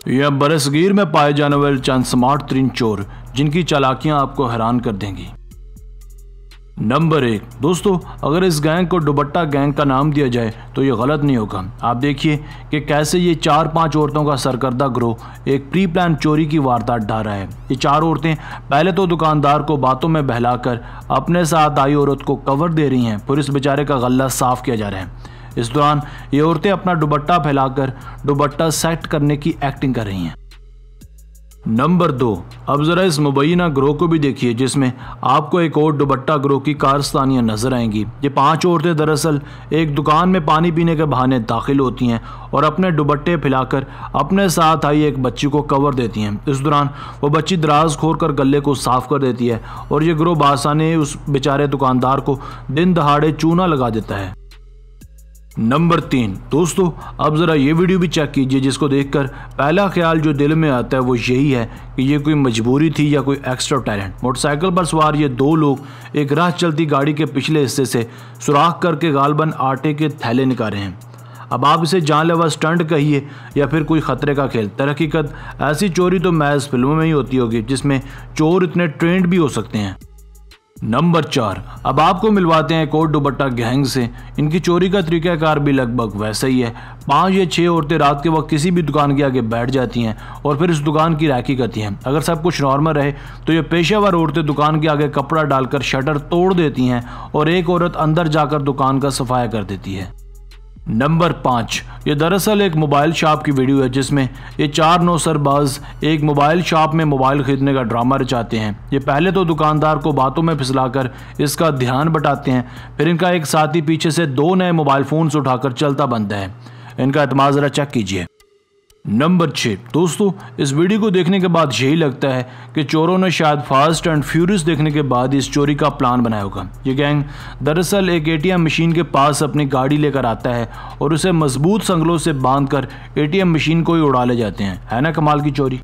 यह बरसगीर में पाए जाने वाले चंद स्मार्ट तरीन चोर जिनकी चालाकियां आपको हैरान कर देंगी। नंबर 1 दोस्तों, अगर इस गैंग को दुपट्टा गैंग का नाम दिया जाए तो ये गलत नहीं होगा। आप देखिए कि कैसे ये 4-5 औरतों का सरकर्दा ग्रोह एक प्री प्लान चोरी की वारदात डा रहा है। ये 4 औरतें पहले तो दुकानदार को बातों में बहलाकर अपने साथ आई औरत को कवर दे रही हैं, फिर इस बेचारे का गल्ला साफ किया जा रहा है। इस दौरान ये औरतें अपना दुपट्टा फैलाकर दुपट्टा सेट करने की एक्टिंग कर रही हैं। नंबर 2, अब जरा इस मुबैना ग्रोह को भी देखिए जिसमें आपको एक और दुपट्टा ग्रोह की कारस्तानियां नजर आएंगी। ये 5 औरतें दरअसल एक दुकान में पानी पीने के बहाने दाखिल होती हैं और अपने दुपट्टे फैलाकर अपने साथ आई एक बच्ची को कवर देती हैं। इस दौरान वो बच्ची दराज खोल कर गले को साफ कर देती है और ये ग्रोह बासानी उस बेचारे दुकानदार को दिन दहाड़े चूना लगा देता है। नंबर 3 दोस्तों, अब ज़रा ये वीडियो भी चेक कीजिए जिसको देखकर पहला ख्याल जो दिल में आता है वो यही है कि ये कोई मजबूरी थी या कोई एक्स्ट्रा टैलेंट। मोटरसाइकिल पर सवार ये 2 लोग एक राह चलती गाड़ी के पिछले हिस्से से सुराख करके गालबन आटे के थैले निकाले हैं। अब आप इसे जानलेवा स्टंट कहिए या फिर कोई ख़तरे का खेल, दरहकीकत ऐसी चोरी तो महज फिल्मों में ही होती होगी जिसमें चोर इतने ट्रेंड भी हो सकते हैं। नंबर 4, अब आपको मिलवाते हैं एक और दुपट्टा गैंग से। इनकी चोरी का तरीकाकार भी लगभग वैसा ही है। 5 या 6 औरतें रात के वक्त किसी भी दुकान के आगे बैठ जाती हैं और फिर इस दुकान की रैकी करती हैं। अगर सब कुछ नॉर्मल रहे तो ये पेशेवर औरतें दुकान के आगे कपड़ा डालकर शटर तोड़ देती हैं और एक औरत अंदर जाकर दुकान का सफाया कर देती है। नंबर 5, ये दरअसल एक मोबाइल शॉप की वीडियो है जिसमें ये 4 नौसरबाज एक मोबाइल शॉप में मोबाइल खरीदने का ड्रामा रचाते हैं। ये पहले तो दुकानदार को बातों में फिसलाकर इसका ध्यान बटाते हैं, फिर इनका एक साथी पीछे से 2 नए मोबाइल फ़ोन्स उठाकर चलता बनता है। इनका एतमाद ज़रा चेक कीजिए। नंबर 6 दोस्तों, इस वीडियो को देखने के बाद यही लगता है कि चोरों ने शायद फास्ट एंड फ्यूरियस देखने के बाद इस चोरी का प्लान बनाया होगा। ये गैंग दरअसल एक ATM मशीन के पास अपनी गाड़ी लेकर आता है और उसे मजबूत संगलों से बांधकर ATM मशीन को ही उड़ा ले जाते हैं। है ना कमाल की चोरी।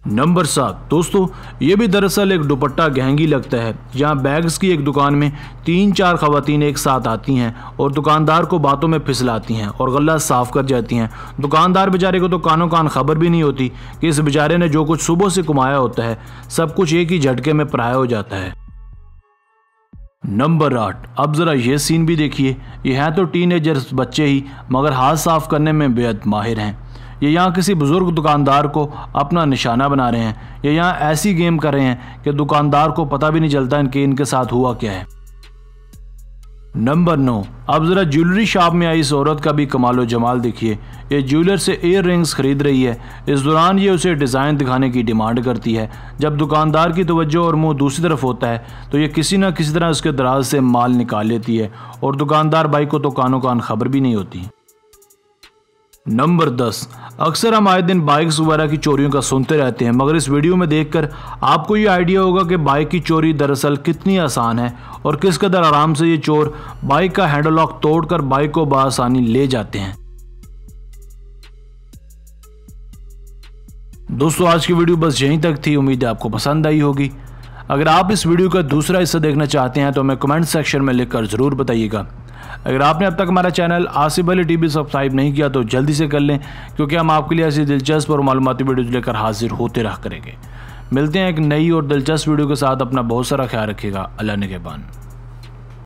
नंबर 7 दोस्तों, ये भी दरअसल एक दुपट्टा गैंग ही लगता है जहाँ बैग्स की एक दुकान में 3-4 खवातीन एक साथ आती हैं और दुकानदार को बातों में फिसलाती हैं और गल्ला साफ कर जाती हैं। दुकानदार बेचारे को तो कानों कान खबर भी नहीं होती कि इस बेचारे ने जो कुछ सुबह से कमाया होता है सब कुछ एक ही झटके में पराया हो जाता है। नंबर 8, अब ज़रा ये सीन भी देखिए। ये हैं तो टीनेजर्स बच्चे ही मगर हाथ साफ करने में बेहद माहिर हैं। ये यहाँ किसी बुजुर्ग दुकानदार को अपना निशाना बना रहे हैं। ये यहाँ ऐसी गेम कर रहे हैं कि दुकानदार को पता भी नहीं चलता इनके साथ हुआ क्या है। नंबर 9, अब ज़रा ज्वेलरी शॉप में आई इस औरत का भी कमालो जमाल देखिए। ये ज्वेलर से ईयर रिंग्स खरीद रही है। इस दौरान ये उसे डिज़ाइन दिखाने की डिमांड करती है। जब दुकानदार की तवज्जो और मुंह दूसरी तरफ होता है तो ये किसी न किसी तरह उसके दराज से माल निकाल लेती है और दुकानदार भाई को तो कानों कान खबर भी नहीं होती। नंबर 10, अक्सर हम आए दिन बाइक्स वगैरह की चोरियों का सुनते रहते हैं मगर इस वीडियो में देखकर आपको ये आइडिया होगा कि बाइक की चोरी दरअसल कितनी आसान है और किस कदर आराम से ये चोर बाइक का हैंडल लॉक तोड़कर बाइक को बआसानी ले जाते हैं। दोस्तों आज की वीडियो बस यहीं तक थी। उम्मीद है आपको पसंद आई होगी। अगर आप इस वीडियो का दूसरा हिस्सा देखना चाहते हैं तो हमें कमेंट सेक्शन में लिखकर ज़रूर बताइएगा। अगर आपने अब तक हमारा channel Asif Ali TV subscribe नहीं किया तो जल्दी से कर लें क्योंकि हम आपके लिए ऐसी दिलचस्प और मालूमाती वीडियोज़ लेकर हाजिर होते रहा करेंगे। मिलते हैं एक नई और दिलचस्प वीडियो के साथ। अपना बहुत सारा ख्याल रखिएगा। अल्लाह निगहबान।